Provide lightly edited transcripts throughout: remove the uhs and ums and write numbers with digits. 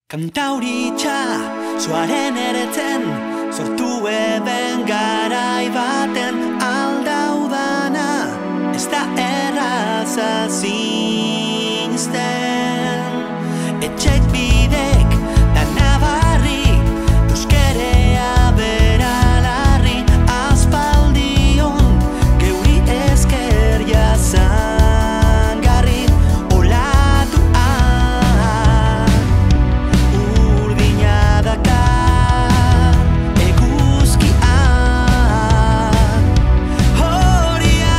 Kantauritza, zuaren eretzen, sortu eben garai baten aldaudana, ez da erraza zinzten. Etxek bidek, dana barri, euskerea beralarri, aspaldion, geuri esker jazangarri, olatua, urdina daka, eguzkia, horia.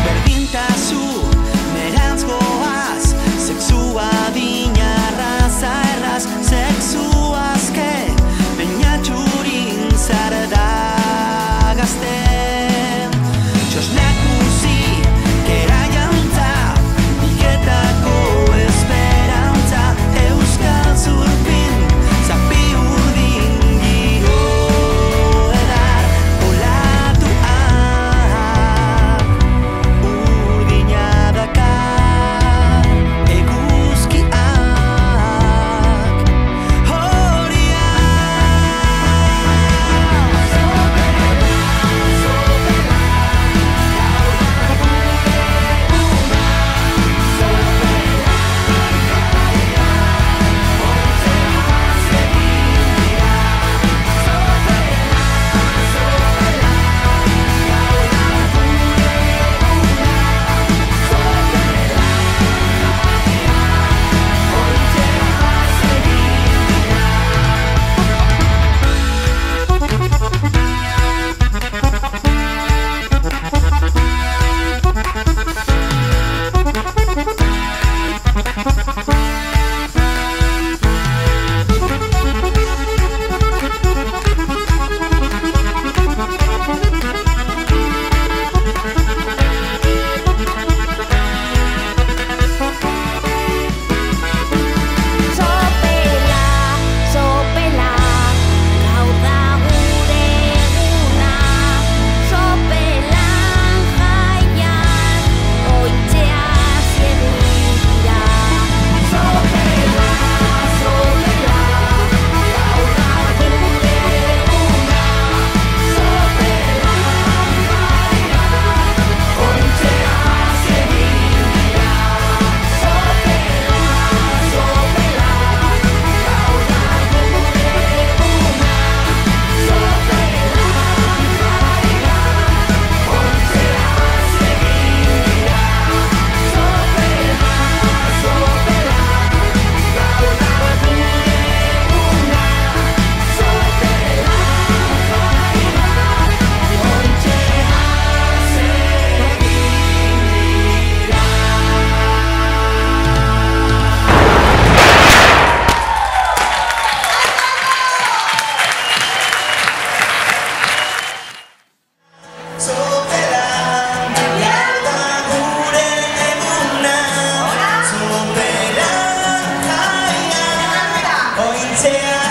Berdintasu, nerantz goaz, sexua dina raza erraz, sexu azke, bainatxurin zarda gazte. Txosnakuzi, kera jantza, iketako esperantza, euskal zurpin, zapi urdin giro edar, olatua, urdina daka, eguzkiak, horia. Sopela, gau da gure eguna. Sopelan jaian, oitzea zedira. Sopela, gau da gure eguna. Sopelan jaian, oitzea zedira. Sopela, Ointzea